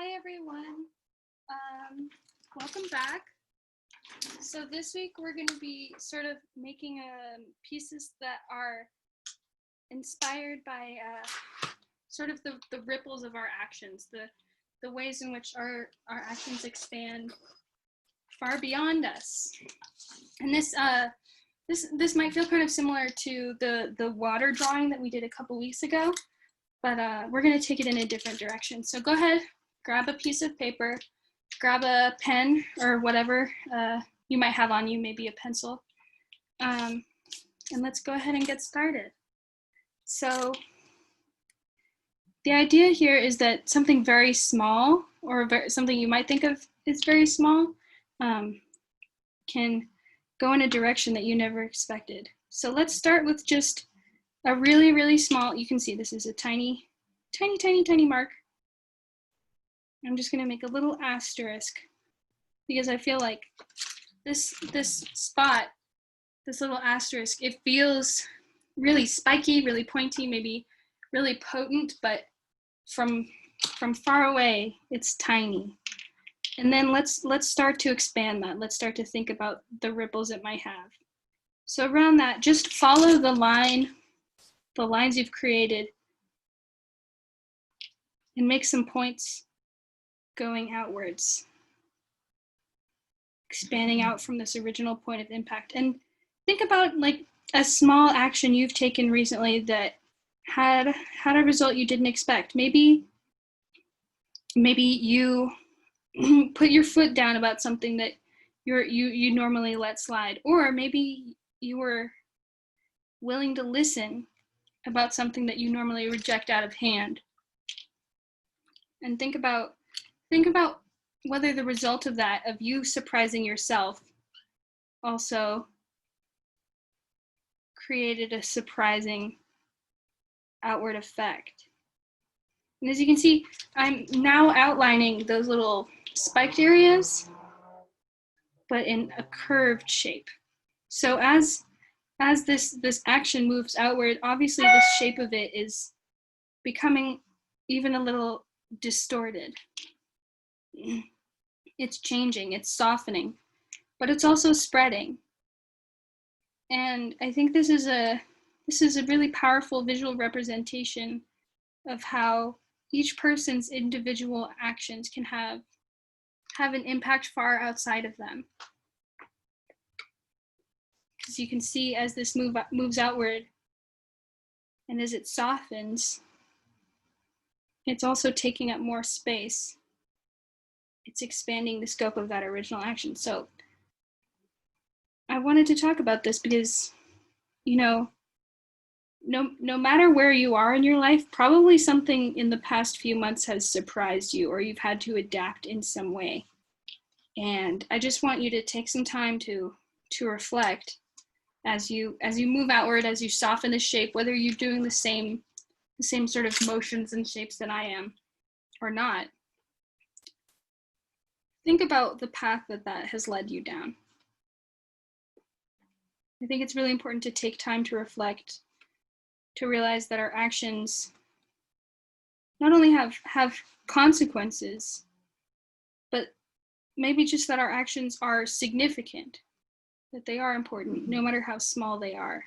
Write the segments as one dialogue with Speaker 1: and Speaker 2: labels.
Speaker 1: Hi everyone, welcome back. So this week we're going to be sort of making pieces that are inspired by sort of the ripples of our actions, the ways in which our actions expand far beyond us. And this might feel kind of similar to the water drawing that we did a couple weeks ago, but we're going to take it in a different direction. So go ahead, grab a piece of paper, grab a pen or whatever you might have on you, maybe a pencil, and let's go ahead and get started. So the idea here is that something very small, or something you might think of as very small, can go in a direction that you never expected. So let's start with just a really, really small, you can see this is a tiny, tiny, tiny, tiny mark. I'm just going to make a little asterisk because I feel like this spot, this little asterisk, it feels really spiky, really pointy, maybe really potent, but from far away, it's tiny. And then let's start to expand that. Let's start to think about the ripples it might have. So around that, just follow the lines you've created, and make some points going outwards, expanding out from this original point of impact. And think about like a small action you've taken recently that had a result you didn't expect. Maybe you put your foot down about something that you normally let slide, or maybe you were willing to listen about something that you normally reject out of hand. And think about whether the result of that, of you surprising yourself, also created a surprising outward effect. And as you can see, I'm now outlining those little spiked areas, but in a curved shape. So as this action moves outward, obviously the shape of it is becoming even a little distorted. It's changing, it's softening, but it's also spreading. And I think this is a really powerful visual representation of how each person's individual actions can have an impact far outside of them. Because you can see as this moves outward, and as it softens, it's also taking up more space. It's expanding the scope of that original action. So I wanted to talk about this because, you know, no matter where you are in your life, probably something in the past few months has surprised you, or you've had to adapt in some way. And I just want you to take some time to reflect as you move outward, as you soften the shape, whether you're doing the same sort of motions and shapes that I am or not. Think about the path that has led you down. I think it's really important to take time to reflect, to realize that our actions not only have consequences, but maybe just that our actions are significant, that they are important, no matter how small they are.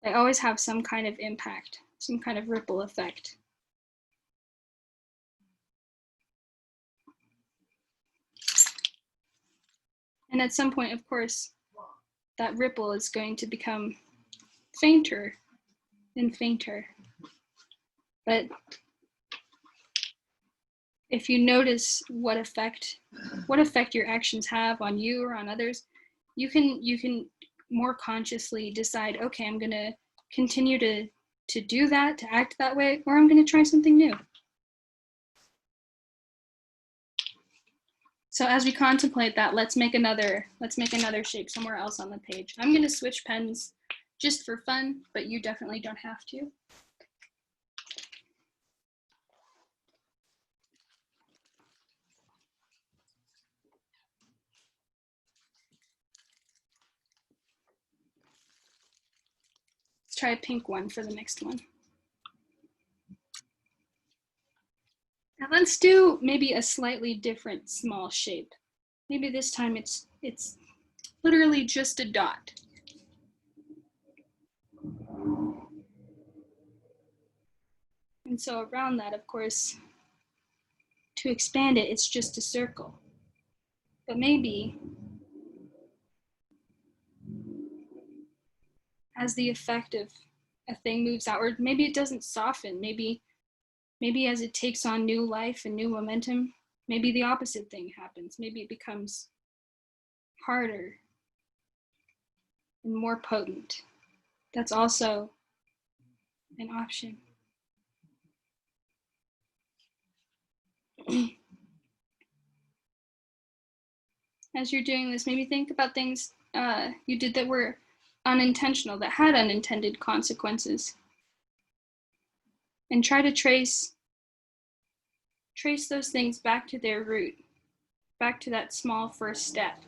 Speaker 1: They always have some kind of impact, some kind of ripple effect. And at some point, of course, that ripple is going to become fainter and fainter. But if you notice what effect your actions have on you or on others, you can more consciously decide, okay, I'm going to continue to do that, to act that way, or I'm going to try something new. So as we contemplate that, let's make another shape somewhere else on the page. I'm going to switch pens just for fun, but you definitely don't have to. Let's try a pink one for the next one. And let's do maybe a slightly different small shape. Maybe this time it's literally just a dot. And so around that, of course, to expand it, it's just a circle. But maybe as the effect of a thing moves outward, maybe it doesn't soften. Maybe as it takes on new life and new momentum, maybe the opposite thing happens. Maybe it becomes harder and more potent. That's also an option. As you're doing this, maybe think about things you did that were unintentional, that had unintended consequences. And try to trace those things back to their root, back to that small first step.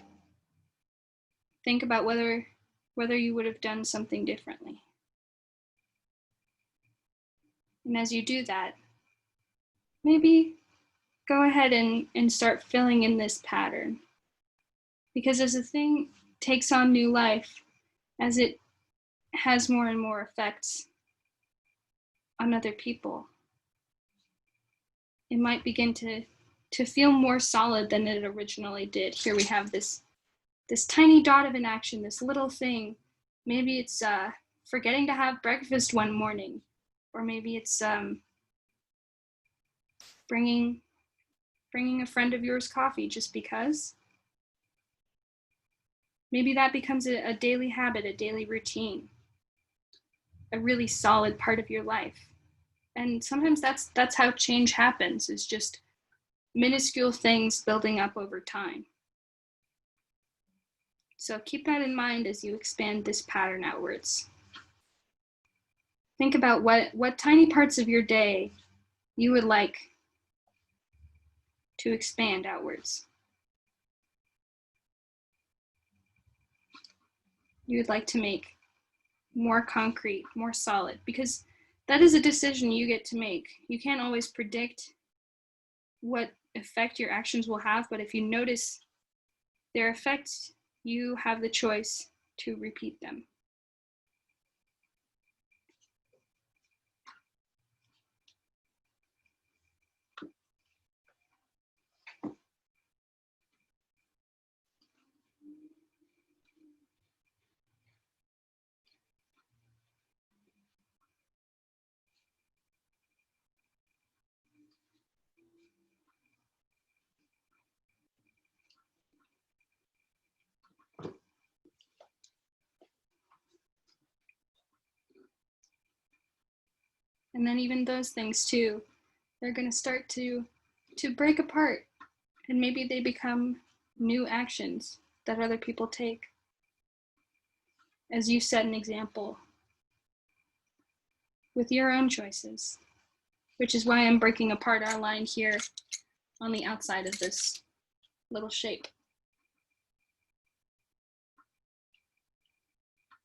Speaker 1: Think about whether you would have done something differently. And as you do that, maybe go ahead and start filling in this pattern. Because as a thing takes on new life, as it has more and more effects on other people, it might begin to feel more solid than it originally did. Here we have this tiny dot of an action, this little thing. Maybe it's forgetting to have breakfast one morning, or maybe it's bringing a friend of yours coffee just because. Maybe that becomes a daily habit, a daily routine, a really solid part of your life. And sometimes that's how change happens, is just minuscule things building up over time. So keep that in mind as you expand this pattern outwards. Think about what tiny parts of your day you would like to expand outwards. You would like to make more concrete, more solid, because that is a decision you get to make. You can't always predict what effect your actions will have, but if you notice their effects, you have the choice to repeat them. And then even those things too, they're going to start to break apart, and maybe they become new actions that other people take. As you set an example with your own choices, which is why I'm breaking apart our line here on the outside of this little shape.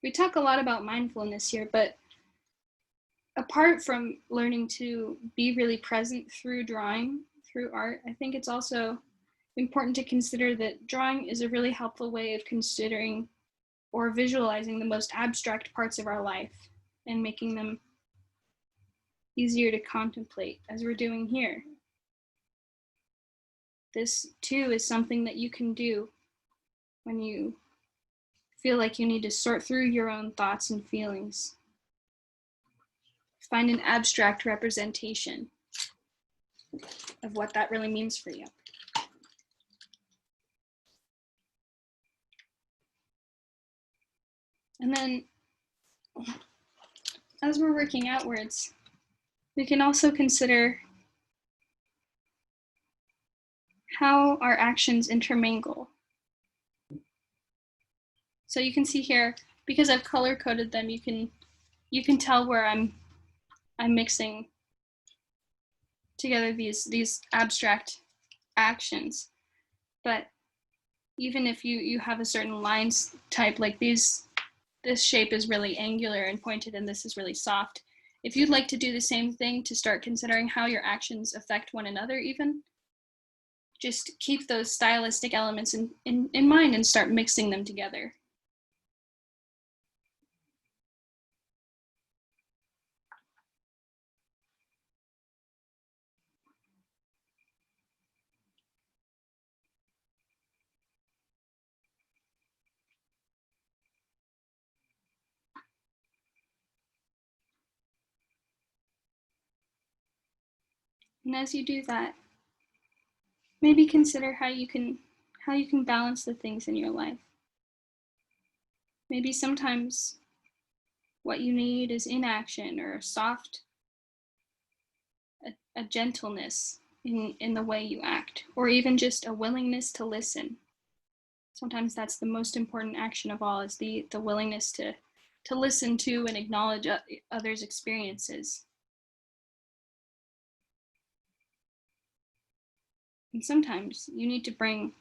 Speaker 1: We talk a lot about mindfulness here, but apart from learning to be really present through drawing, through art, I think it's also important to consider that drawing is a really helpful way of considering or visualizing the most abstract parts of our life and making them easier to contemplate, as we're doing here. This too is something that you can do when you feel like you need to sort through your own thoughts and feelings. Find an abstract representation of what that really means for you. And then, as we're working outwards, we can also consider how our actions intermingle. So you can see here, because I've color coded them, you can tell where I'm mixing together these abstract actions. But even if you have a certain lines type, like this shape is really angular and pointed and this is really soft, if you'd like to do the same thing, to start considering how your actions affect one another even, just keep those stylistic elements in mind and start mixing them together. And as you do that, maybe consider how you can balance the things in your life. Maybe sometimes what you need is inaction or a gentleness in the way you act, or even just a willingness to listen. Sometimes that's the most important action of all, is the willingness to listen to and acknowledge others' experiences. And sometimes you need to bring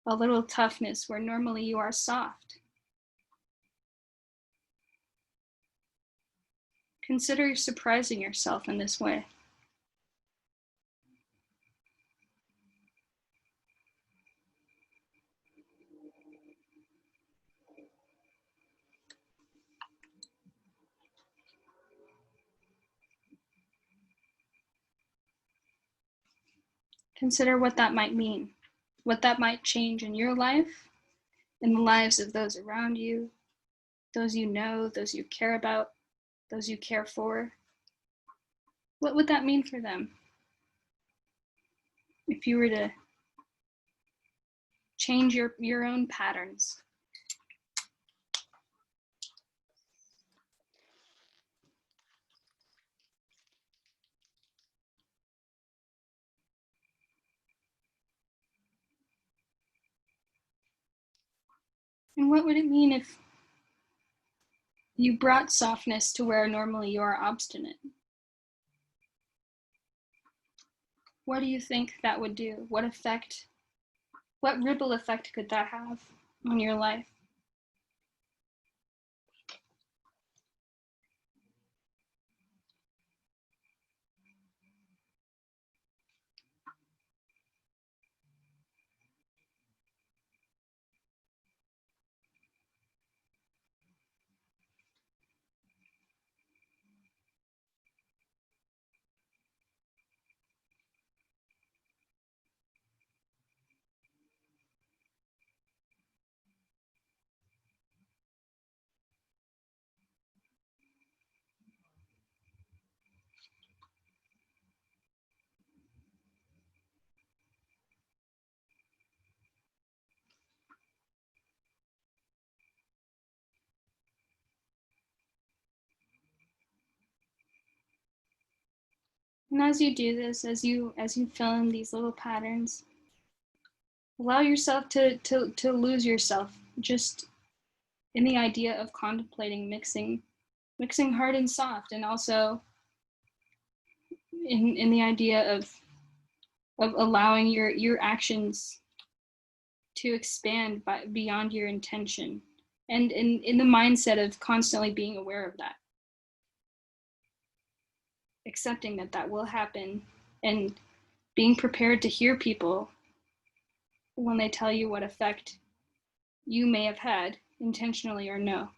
Speaker 1: a little toughness where normally you are soft. Consider surprising yourself in this way. Consider what that might mean, what that might change in your life, in the lives of those around you, those you know, those you care about, those you care for. What would that mean for them? If you were to change your own patterns. And what would it mean if you brought softness to where normally you are obstinate? What do you think that would do? What ripple effect could that have on your life? And as you do this, as you fill in these little patterns, allow yourself to lose yourself just in the idea of contemplating mixing hard and soft, and also in the idea of allowing your actions to expand beyond your intention, and in the mindset of constantly being aware of that, accepting that will happen, and being prepared to hear people when they tell you what effect you may have had, intentionally or no.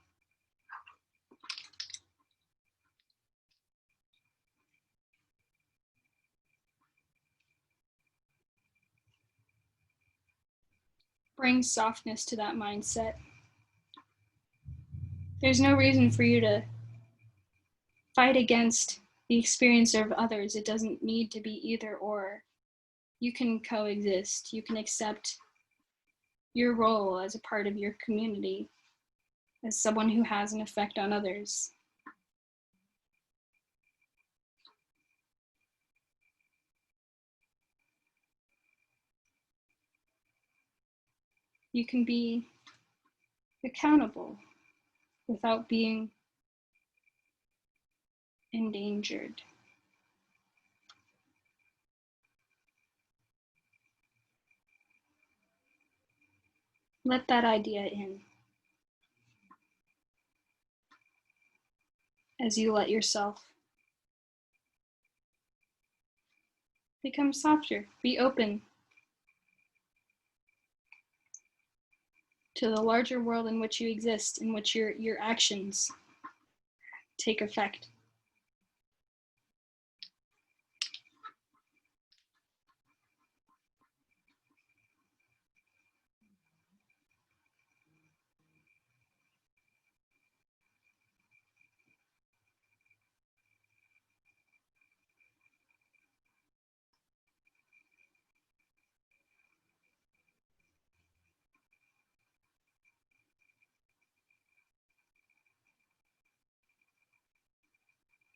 Speaker 1: Bring softness to that mindset. There's no reason for you to fight against the experience of others. It doesn't need to be either or. You can coexist. You can accept your role as a part of your community, as someone who has an effect on others. You can be accountable without being endangered. Let that idea in. as you let yourself become softer. Be open to the larger world in which you exist, in which your actions take effect.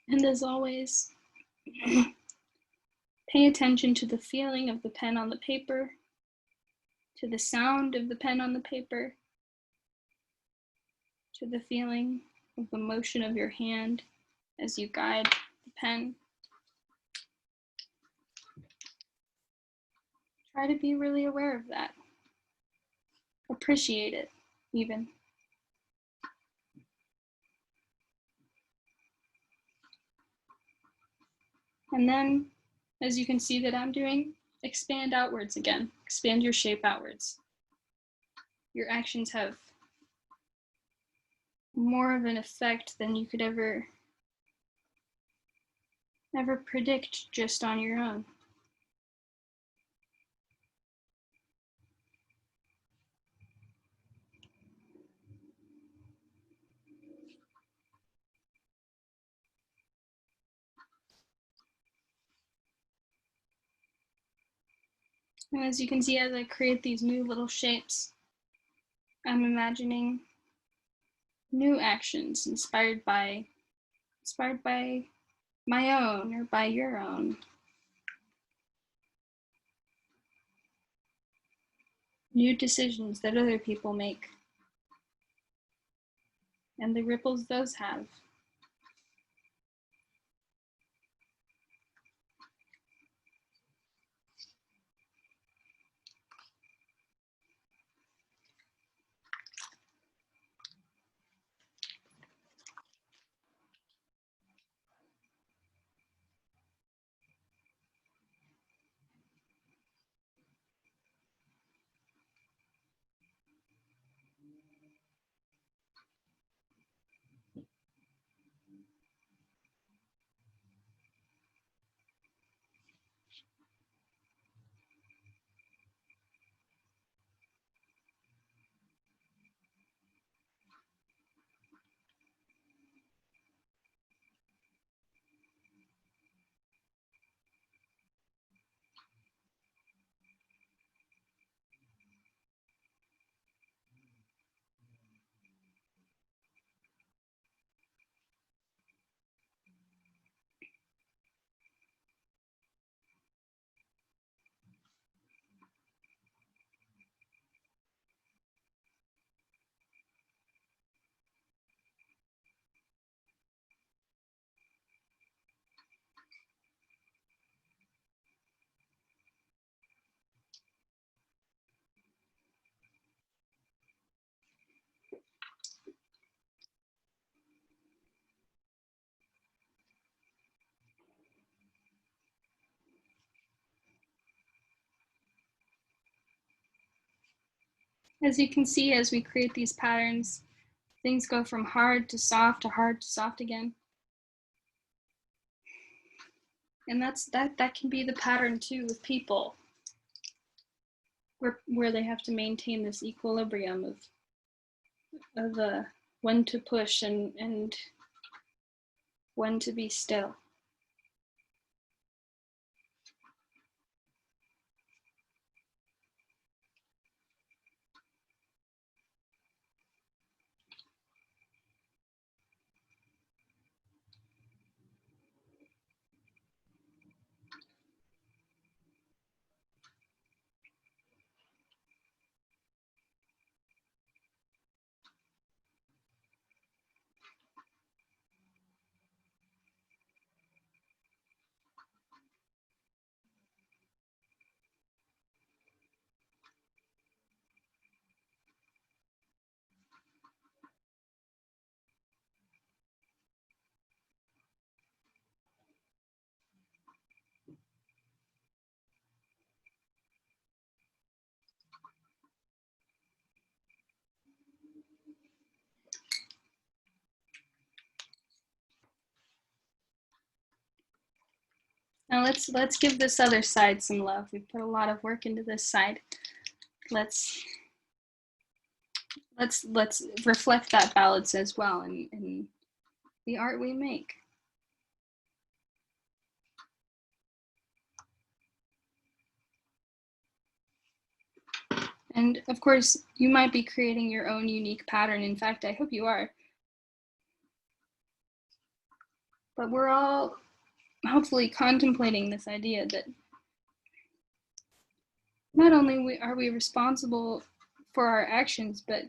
Speaker 1: And as always, pay attention to the feeling of the pen on the paper, to the sound of the pen on the paper, to the feeling of the motion of your hand as you guide the pen. Try to be really aware of that. Appreciate it, even. And then, as you can see that I'm doing, expand outwards again. Expand your shape outwards. Your actions have more of an effect than you could ever predict just on your own. And as you can see, as I create these new little shapes, I'm imagining new actions inspired by my own or by your own. New decisions that other people make, and the ripples those have. As you can see, as we create these patterns, things go from hard to soft again. And that can be the pattern too with people, where they have to maintain this equilibrium of when to push and when to be still. Now let's give this other side some love. We put a lot of work into this side. Let's reflect that balance as well in the art we make. And of course, you might be creating your own unique pattern. In fact, I hope you are. But we're all hopefully contemplating this idea that not only are we responsible for our actions, but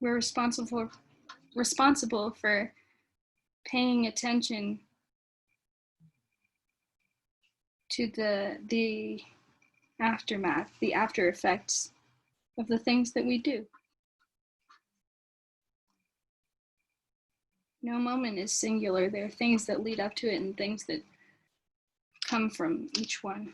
Speaker 1: we're responsible for paying attention to the aftermath, the after effects of the things that we do. No moment is singular. There are things that lead up to it and things that come from each one.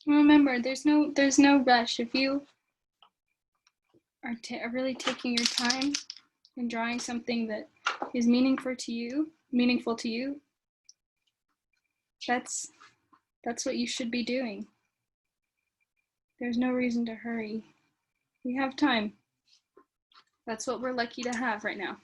Speaker 1: Remember, there's no rush. If you are really taking your time and drawing something that is meaningful to you, that's what you should be doing. There's no reason to hurry. We have time. That's what we're lucky to have right now.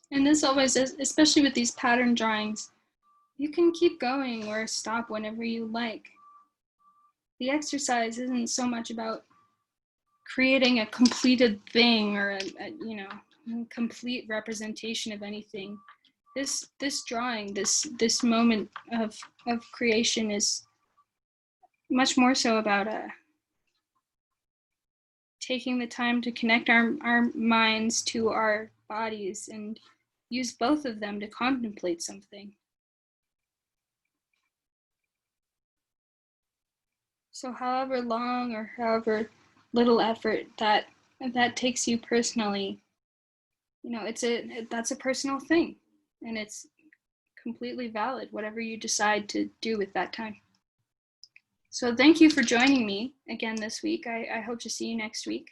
Speaker 1: And this always is, especially with these pattern drawings, you can keep going or stop whenever you like. The exercise isn't so much about creating a completed thing or a complete representation of anything. This drawing, this moment of creation is much more so about taking the time to connect our minds to our bodies and use both of them to contemplate something. So however long or however little effort that takes you personally, that's a personal thing, and it's completely valid, whatever you decide to do with that time. So thank you for joining me again this week. I hope to see you next week.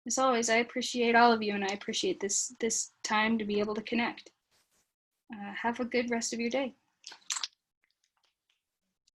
Speaker 1: As always, I appreciate all of you, and I appreciate this time to be able to connect. Have a good rest of your day.